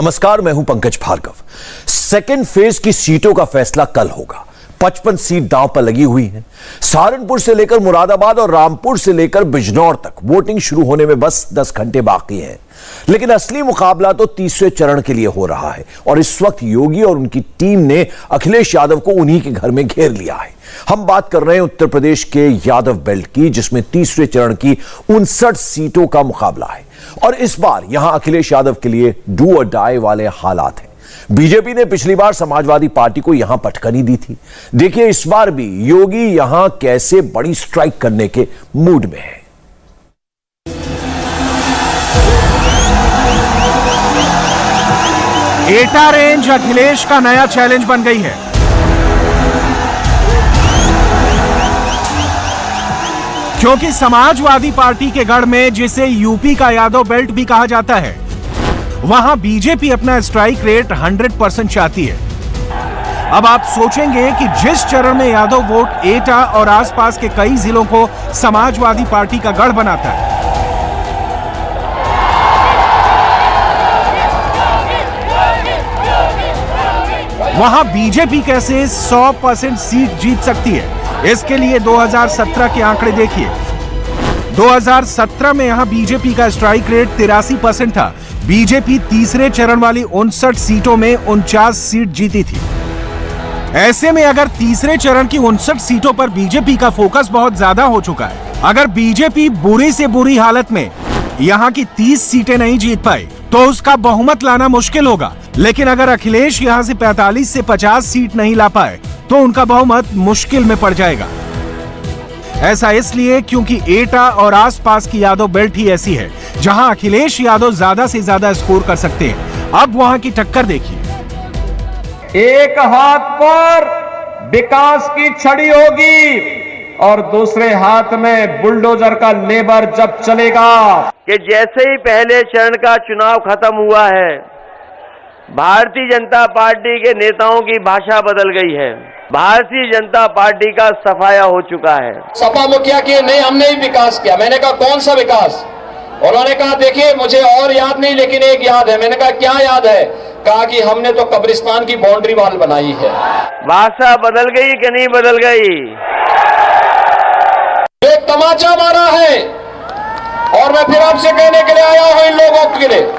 नमस्कार, मैं हूं पंकज भार्गव। सेकेंड फेज की सीटों का फैसला कल होगा। 55 सीट दांव पर लगी हुई हैं। सहारनपुर से लेकर मुरादाबाद और रामपुर से लेकर बिजनौर तक वोटिंग शुरू होने में बस 10 घंटे बाकी हैं। लेकिन असली मुकाबला तो तीसरे चरण के लिए हो रहा है और इस वक्त योगी और उनकी टीम ने अखिलेश यादव को उन्हीं के घर में घेर लिया है। हम बात कर रहे हैं उत्तर प्रदेश के यादव बेल्ट की, जिसमें तीसरे चरण की 59 सीटों का मुकाबला है और इस बार यहां अखिलेश यादव के लिए डू और डाई वाले हालात हैं। बीजेपी ने पिछली बार समाजवादी पार्टी को यहां पटकनी दी थी। देखिए इस बार भी योगी यहां कैसे बड़ी स्ट्राइक करने के मूड में है। एटा रेंज अखिलेश का नया चैलेंज बन गई है। क्योंकि समाजवादी पार्टी के गढ़ में, जिसे यूपी का यादव बेल्ट भी कहा जाता है, वहां बीजेपी अपना स्ट्राइक रेट 100% चाहती है। अब आप सोचेंगे कि जिस चरण में यादव वोट एटा और आसपास के कई जिलों को समाजवादी पार्टी का गढ़ बनाता है, वहां बीजेपी कैसे 100% सीट जीत सकती है। इसके लिए 2017 के आंकड़े देखिए। 2017 में यहां बीजेपी का स्ट्राइक रेट 83% था। बीजेपी तीसरे चरण वाली 59 सीटों में 49 सीट जीती थी। ऐसे में अगर तीसरे चरण की 59 सीटों पर बीजेपी का फोकस बहुत ज्यादा हो चुका है, अगर बीजेपी बुरी से बुरी हालत में यहां की 30 सीटें नहीं जीत पाई तो उसका बहुमत लाना मुश्किल होगा। लेकिन अगर अखिलेश यहां से 45 से 50 सीट नहीं ला पाए तो उनका बहुमत मुश्किल में पड़ जाएगा। ऐसा इसलिए क्योंकि एटा और आसपास की यादव बेल्ट ही ऐसी है जहां अखिलेश यादव ज्यादा से ज्यादा स्कोर कर सकते हैं। अब वहां की टक्कर देखिए। एक हाथ पर विकास की छड़ी होगी और दूसरे हाथ में बुलडोजर का लेबर जब चलेगा। कि जैसे ही पहले चरण का चुनाव खत्म हुआ है, भारतीय जनता पार्टी के नेताओं की भाषा बदल गई है। भारतीय जनता पार्टी का सफाया हो चुका है। सपा मुखिया की नहीं, हमने ही विकास किया। मैंने कहा कौन सा विकास? उन्होंने कहा देखिए मुझे और याद नहीं, लेकिन एक याद है। मैंने कहा क्या याद है? कहा कि हमने तो कब्रिस्तान की बाउंड्री वॉल बनाई है। भाषा बदल गई कि नहीं बदल गई? एक तमाचा मारा है और मैं फिर आपसे कहने के लिए आया हूं इन लोगों के लिए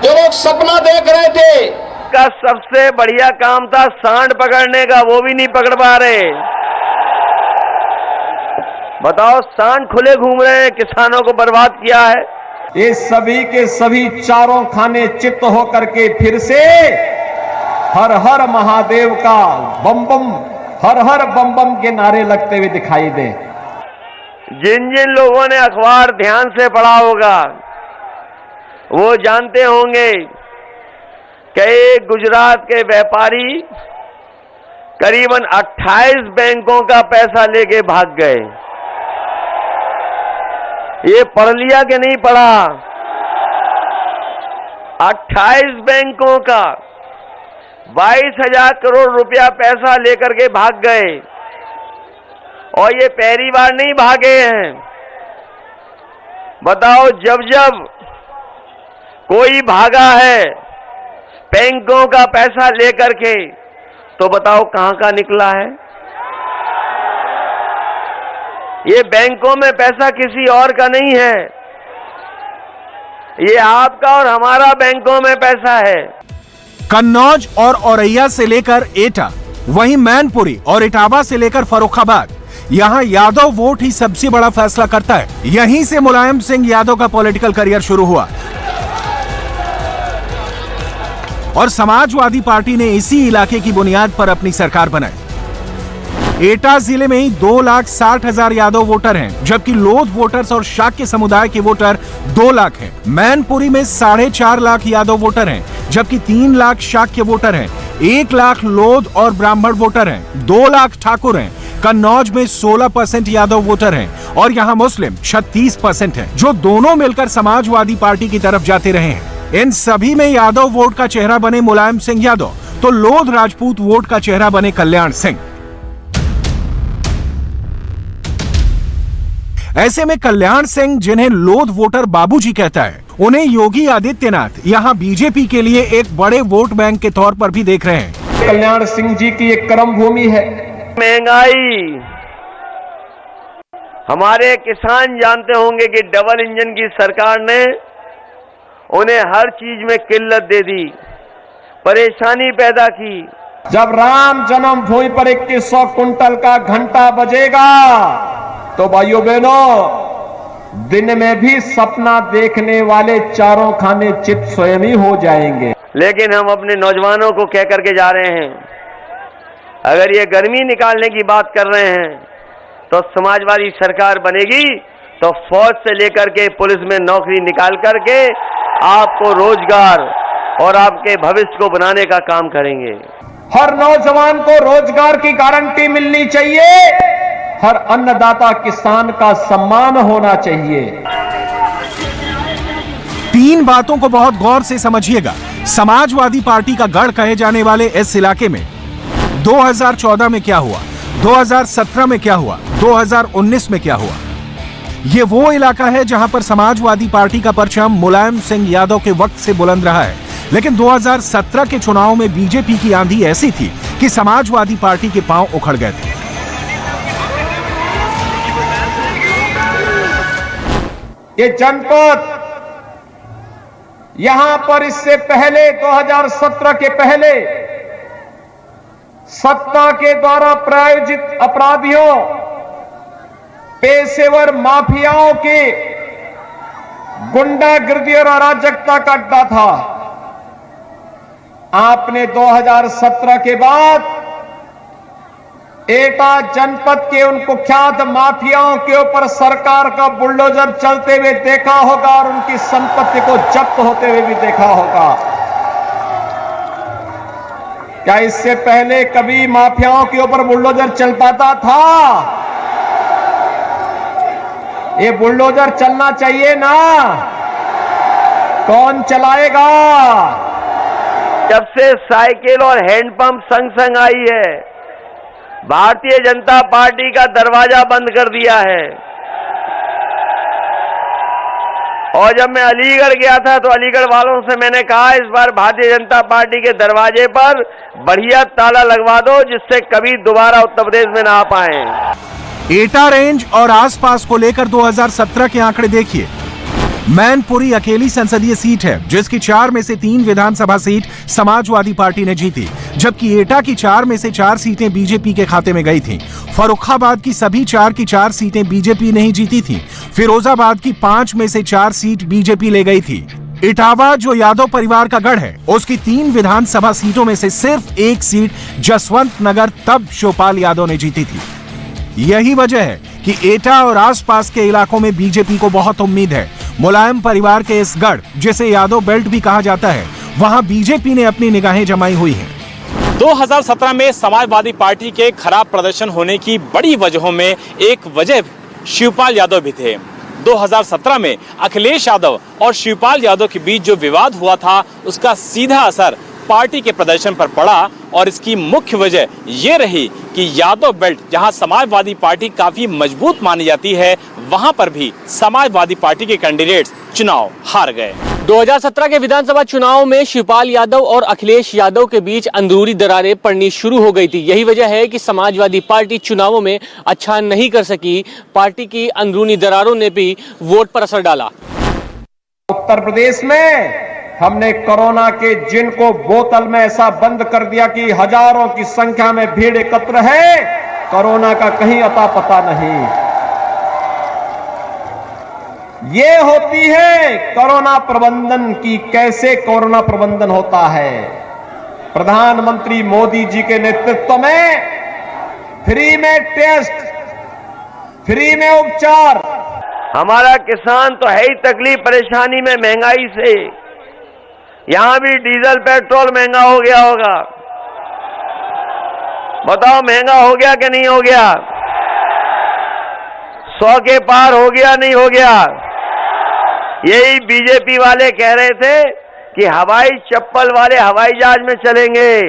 जो लोग सपना देख रहे थे। का सबसे बढ़िया काम था सांड पकड़ने का, वो भी नहीं पकड़ पा रहे। बताओ, सांड खुले घूम रहे हैं, किसानों को बर्बाद किया है। ये सभी के सभी चारों खाने चित्त होकर के फिर से हर हर महादेव का बम बम, हर हर बम बम के नारे लगते हुए दिखाई दे। जिन जिन लोगों ने अखबार ध्यान से पढ़ा होगा वो जानते होंगे कि गुजरात के व्यापारी करीबन 28 बैंकों का पैसा लेके भाग गए। ये पढ़ लिया कि नहीं पढ़ा? 28 बैंकों का 22,000 करोड़ रुपया पैसा लेकर के भाग गए और ये पहली बार नहीं भागे हैं। बताओ, जब जब कोई भागा है बैंकों का पैसा लेकर के, तो बताओ कहां का निकला है? ये बैंकों में पैसा किसी और का नहीं है, ये आपका और हमारा बैंकों में पैसा है। कन्नौज और औरैया से लेकर एटा, वहीं मैनपुरी और इटावा से लेकर फर्रुखाबाद, यहां यादव वोट ही सबसे बड़ा फैसला करता है। यहीं से मुलायम सिंह यादव का पॉलिटिकल करियर शुरू हुआ और समाजवादी पार्टी ने इसी इलाके की बुनियाद पर अपनी सरकार बनाई। एटा जिले में ही 2,60,000 यादव वोटर हैं, जबकि लोध वोटर्स और शाक्य समुदाय के वोटर 2 लाख हैं। मैनपुरी में 4.5 लाख यादव वोटर हैं, जबकि 3 लाख शाक्य वोटर हैं। 1 लाख लोध और ब्राह्मण वोटर हैं। 2 लाख ठाकुर हैं। कन्नौज में 16% यादव वोटर हैं और यहाँ मुस्लिम 36% हैं, जो दोनों मिलकर समाजवादी पार्टी की तरफ जाते रहे हैं। इन सभी में यादव वोट का चेहरा बने मुलायम सिंह यादव, तो लोध राजपूत वोट का चेहरा बने कल्याण सिंह। ऐसे में कल्याण सिंह, जिन्हें लोध वोटर बाबूजी कहता है, उन्हें योगी आदित्यनाथ यहां बीजेपी के लिए एक बड़े वोट बैंक के तौर पर भी देख रहे हैं। कल्याण सिंह जी की एक कर्म भूमि है। महंगाई, हमारे किसान जानते होंगे कि डबल इंजन की सरकार ने उन्हें हर चीज में किल्लत दे दी, परेशानी पैदा की। जब राम जन्मभूमि पर 2100 कुंटल का घंटा बजेगा तो भाइयों बहनों, दिन में भी सपना देखने वाले चारों खाने चित स्वयं ही हो जाएंगे। लेकिन हम अपने नौजवानों को कह करके जा रहे हैं, अगर ये गर्मी निकालने की बात कर रहे हैं तो समाजवादी सरकार बनेगी तो फौज से लेकर के पुलिस में नौकरी निकाल करके आपको रोजगार और आपके भविष्य को बनाने का काम करेंगे। हर नौजवान को रोजगार की गारंटी मिलनी चाहिए, हर अन्नदाता किसान का सम्मान होना चाहिए। तीन बातों को बहुत गौर से समझिएगा। समाजवादी पार्टी का गढ़ कहे जाने वाले इस इलाके में 2014 में क्या हुआ, 2017 में क्या हुआ, 2019 में क्या हुआ। यह वो इलाका है जहां पर समाजवादी पार्टी का परचम मुलायम सिंह यादव के वक्त से बुलंद रहा है। लेकिन 2017 के चुनाव में बीजेपी की आंधी ऐसी थी कि समाजवादी पार्टी के पांव उखड़ गए थे। ये जनपद, यहां पर इससे पहले 2017 के पहले सत्ता के द्वारा प्रायोजित अपराधियों, पेशेवर माफियाओं के गुंडागर्दी और अराजकता का अड्डा था। आपने 2017 के बाद एटा जनपद के उन कुख्यात माफियाओं के ऊपर सरकार का बुलडोजर चलते हुए देखा होगा और उनकी संपत्ति को जब्त होते हुए भी देखा होगा। क्या इससे पहले कभी माफियाओं के ऊपर बुलडोजर चल पाता था? ये बुलडोजर चलना चाहिए ना, कौन चलाएगा? जब से साइकिल और हैंडपंप संग संग आई है, भारतीय जनता पार्टी का दरवाजा बंद कर दिया है। और जब मैं अलीगढ़ गया था तो अलीगढ़ वालों से मैंने कहा, इस बार भारतीय जनता पार्टी के दरवाजे पर बढ़िया ताला लगवा दो जिससे कभी दोबारा उत्तर प्रदेश में ना आ पाए। एटा रेंज और आसपास को लेकर 2017 के आंकड़े देखिए। मैनपुरी अकेली संसदीय सीट है जिसकी 4 में से 3 विधानसभा सीट समाजवादी पार्टी ने जीती, जबकि एटा की 4 में से 4 सीटें बीजेपी के खाते में गई थीं। फर्रुखाबाद की सभी 4 की 4 सीटें बीजेपी ने ही जीती थीं। फिरोजाबाद की 5 में से 4 सीट बीजेपी ले गई थी। इटावा जो यादव परिवार का गढ़ है, उसकी 3 विधानसभा सीटों में से सिर्फ 1 सीट जसवंत नगर तब शिवपाल यादव ने जीती थी। यही वजह है कि एटा और आसपास के इलाकों में बीजेपी को बहुत उम्मीद है। मुलायम परिवार के इस गढ़, जिसे यादव बेल्ट भी कहा जाता है, वहां बीजेपी ने अपनी निगाहें जमाई हुई हैं। 2017 में समाजवादी पार्टी के खराब प्रदर्शन होने की बड़ी वजहों में एक वजह शिवपाल यादव भी थे। 2017 में अखिलेश यादव और शिवपाल यादव के बीच जो विवाद हुआ था, उसका सीधा असर पार्टी के प्रदर्शन पर पड़ा और इसकी मुख्य वजह ये रही कि यादव बेल्ट, जहां समाजवादी पार्टी काफी मजबूत मानी जाती है, वहां पर भी समाजवादी पार्टी के कैंडिडेट्स चुनाव हार गए। 2017 के विधानसभा चुनाव में शिवपाल यादव और अखिलेश यादव के बीच अंदरूनी दरारें पड़नी शुरू हो गई थी। यही वजह है कि समाजवादी पार्टी चुनावों में अच्छा नहीं कर सकी। पार्टी की अंदरूनी दरारों ने भी वोट पर असर डाला। उत्तर प्रदेश में हमने कोरोना के जिन को बोतल में ऐसा बंद कर दिया कि हजारों की संख्या में भीड़ एकत्र है, कोरोना का कहीं अता पता नहीं। ये होती है कोरोना प्रबंधन की, कैसे कोरोना प्रबंधन होता है। प्रधानमंत्री मोदी जी के नेतृत्व में फ्री में टेस्ट, फ्री में उपचार। हमारा किसान तो है ही तकलीफ परेशानी में, महंगाई से। यहां भी डीजल पेट्रोल महंगा हो गया होगा। बताओ महंगा हो गया कि नहीं हो गया? 100 के पार हो गया नहीं हो गया? यही बीजेपी वाले कह रहे थे कि हवाई चप्पल वाले हवाई जहाज में चलेंगे।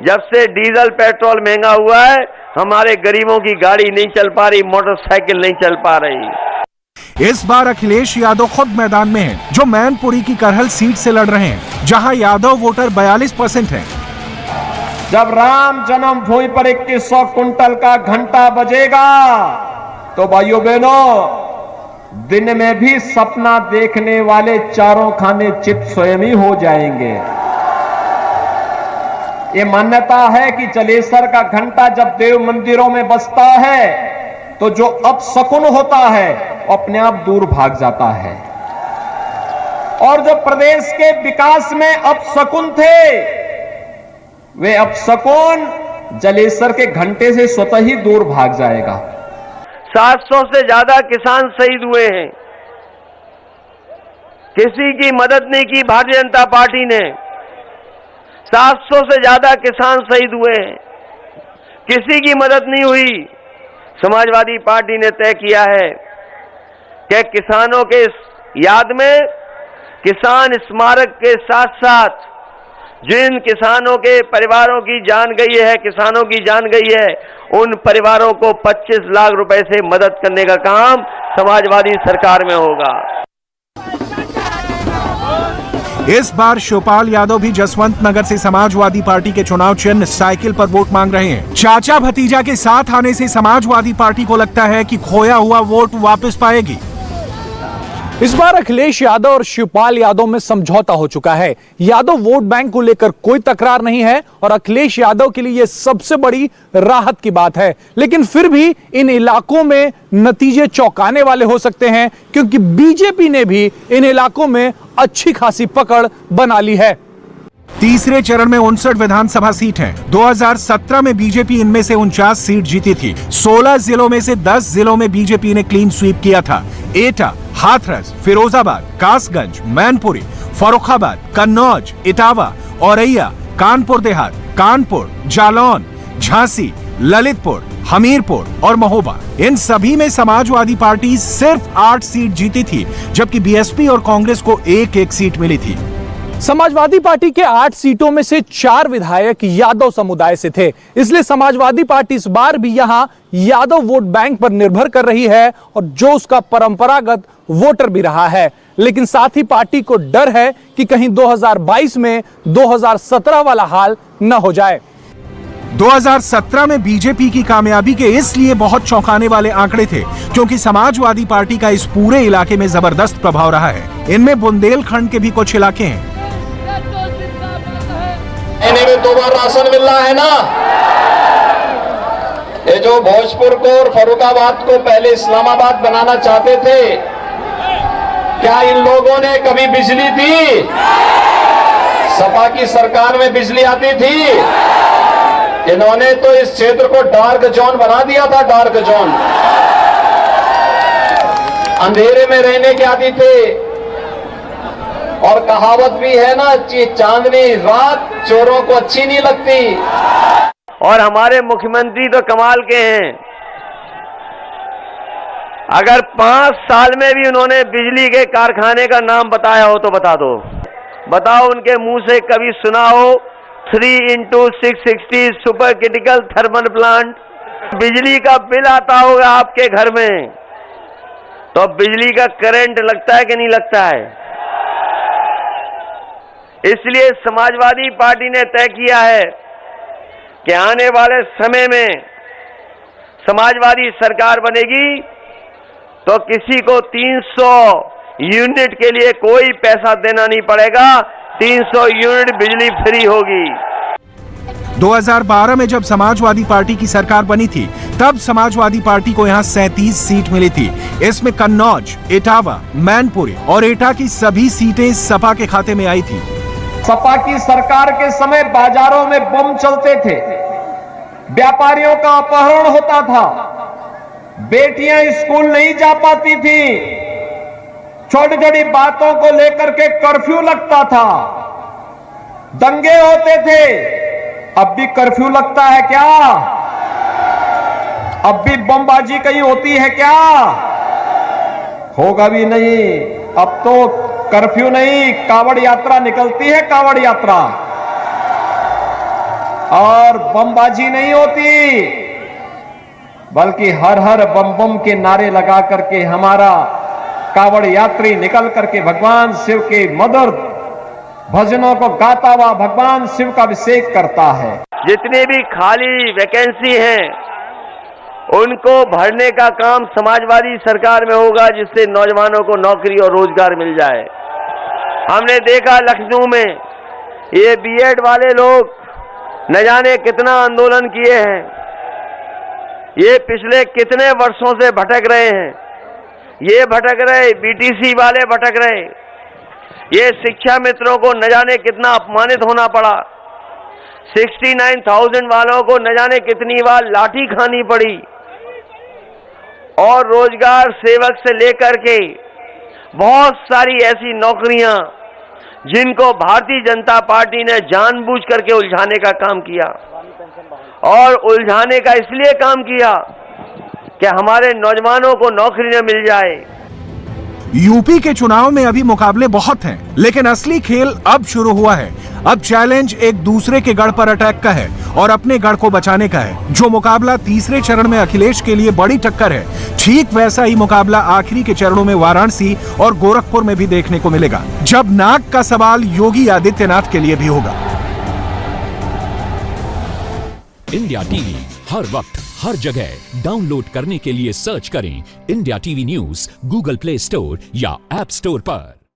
जब से डीजल पेट्रोल महंगा हुआ है, हमारे गरीबों की गाड़ी नहीं चल पा रही, मोटरसाइकिल नहीं चल पा रही। इस बार अखिलेश यादव खुद मैदान में हैं, जो मैनपुरी की करहल सीट से लड़ रहे हैं, जहां यादव वोटर 42% हैं। जब राम जन्मभूमि पर 2100 कुंटल का घंटा बजेगा तो भाइयों बहनों, दिन में भी सपना देखने वाले चारों खाने चित स्वयं ही हो जाएंगे। ये मान्यता है कि जलेसर का घंटा जब देव मंदिरों में बजता है तो जो अपशकुन होता है अपने आप दूर भाग जाता है, और जो प्रदेश के विकास में अपशकुन थे वे अपशकुन जलेसर के घंटे से स्वतः ही दूर भाग जाएगा। 700 से ज्यादा किसान शहीद हुए हैं, किसी की मदद नहीं की भारतीय जनता पार्टी ने। 700 से ज्यादा किसान शहीद हुए हैं, किसी की मदद नहीं हुई। समाजवादी पार्टी ने तय किया है कि किसानों के याद में किसान स्मारक के साथ साथ जिन किसानों के परिवारों की जान गई है, किसानों की जान गई है, उन परिवारों को 25 लाख रुपए से मदद करने का काम समाजवादी सरकार में होगा। इस बार शिवपाल यादव भी जसवंत नगर से समाजवादी पार्टी के चुनाव चिन्ह साइकिल पर वोट मांग रहे हैं। चाचा भतीजा के साथ आने से समाजवादी पार्टी को लगता है कि खोया हुआ वोट वापस पाएगी। इस बार अखिलेश यादव और शिवपाल यादव में समझौता हो चुका है। यादव वोट बैंक को लेकर कोई तकरार नहीं है और अखिलेश यादव के लिए यह सबसे बड़ी राहत की बात है। लेकिन फिर भी इन इलाकों में नतीजे चौंकाने वाले हो सकते हैं, क्योंकि बीजेपी ने भी इन इलाकों में अच्छी खासी पकड़ बना ली है। तीसरे चरण में 59 विधानसभा सीट हैं। 2017 में बीजेपी इनमें से 49 सीट जीती थी। 16 जिलों में से 10 जिलों में बीजेपी ने क्लीन स्वीप किया था। एटा, हाथरस, फिरोजाबाद, कासगंज, मैनपुरी, फर्रुखाबाद, कन्नौज, इटावा, औरैया, कानपुर देहात, कानपुर, जालौन, झांसी, ललितपुर, हमीरपुर और महोबा, इन सभी में समाजवादी पार्टी सिर्फ 8 सीट जीती थी, जबकि बीएसपी और कांग्रेस को एक सीट मिली थी। समाजवादी पार्टी के 8 सीटों में से 4 विधायक यादव समुदाय से थे, इसलिए समाजवादी पार्टी इस बार भी यहां यादव वोट बैंक पर निर्भर कर रही है, और जो उसका परंपरागत वोटर भी रहा है। लेकिन साथ ही पार्टी को डर है कि कहीं 2022 में 2017 वाला हाल न हो जाए। 2017 में बीजेपी की कामयाबी के इसलिए बहुत चौंकाने वाले आंकड़े थे, क्योंकि समाजवादी पार्टी का इस पूरे इलाके में जबरदस्त प्रभाव रहा है। इनमें बुंदेलखंड के भी कुछ इलाके हैं। महीने में 2 बार राशन मिल रहा है ना। ये जो भोजपुर को और फर्रुखाबाद को पहले इस्लामाबाद बनाना चाहते थे, क्या इन लोगों ने कभी बिजली दी? सपा की सरकार में बिजली आती थी। इन्होंने तो इस क्षेत्र को डार्क जोन बना दिया था, डार्क जोन। अंधेरे में रहने के आदी थे। और कहावत भी है ना, चांदनी रात चोरों को अच्छी नहीं लगती। और हमारे मुख्यमंत्री तो कमाल के हैं। अगर 5 साल में भी उन्होंने बिजली के कारखाने का नाम बताया हो तो बता दो। बताओ, उनके मुंह से कभी सुना हो 3x660 super critical thermal plant? बिजली का बिल आता होगा आपके घर में, तो बिजली का करंट लगता है कि नहीं लगता है? इसलिए समाजवादी पार्टी ने तय किया है कि आने वाले समय में समाजवादी सरकार बनेगी तो किसी को 300 यूनिट के लिए कोई पैसा देना नहीं पड़ेगा। 300 यूनिट बिजली फ्री होगी। 2012 में जब समाजवादी पार्टी की सरकार बनी थी, तब समाजवादी पार्टी को यहां 37 सीट मिली थी। इसमें कन्नौज, इटावा, मैनपुरी और एटा की सभी सीटें सपा के खाते में आई थी। सपा की सरकार के समय बाजारों में बम चलते थे, व्यापारियों का अपहरण होता था, बेटियां स्कूल नहीं जा पाती थी, छोटी छोटी बातों को लेकर के कर्फ्यू लगता था, दंगे होते थे। अब भी कर्फ्यू लगता है क्या? अब भी बमबाजी कहीं होती है क्या? होगा भी नहीं। अब तो कर्फ्यू नहीं, कावड़ यात्रा निकलती है, कावड़ यात्रा, और बमबाजी नहीं होती, बल्कि हर हर बम बम के नारे लगा करके हमारा कावड़ यात्री निकल करके भगवान शिव के मधुर भजनों को गाता हुआ भगवान शिव का अभिषेक करता है। जितनी भी खाली वैकेंसी हैं उनको भरने का काम समाजवादी सरकार में होगा, जिससे नौजवानों को नौकरी और रोजगार मिल जाए। हमने देखा लखनऊ में ये बीएड वाले लोग न जाने कितना आंदोलन किए हैं, ये पिछले कितने वर्षों से भटक रहे हैं, ये भटक रहे, बीटीसी वाले भटक रहे, ये शिक्षा मित्रों को न जाने कितना अपमानित होना पड़ा, 69,000 वालों को न जाने कितनी बार लाठी खानी पड़ी, और रोजगार सेवक से लेकर के बहुत सारी ऐसी नौकरियां जिनको भारतीय जनता पार्टी ने जानबूझ करके उलझाने का काम किया, और उलझाने का इसलिए काम किया कि हमारे नौजवानों को नौकरी न मिल जाए। यूपी के चुनाव में अभी मुकाबले बहुत हैं, लेकिन असली खेल अब शुरू हुआ है। अब चैलेंज एक दूसरे के गढ़ पर अटैक का है और अपने गढ़ को बचाने का है। जो मुकाबला तीसरे चरण में अखिलेश के लिए बड़ी टक्कर है, ठीक वैसा ही मुकाबला आखिरी के चरणों में वाराणसी और गोरखपुर में भी देखने को मिलेगा, जब नाक का सवाल योगी आदित्यनाथ के लिए भी होगा। इंडिया टीवी हर वक्त हर जगह डाउनलोड करने के लिए सर्च करें India TV news Google play store या ऐप स्टोर पर।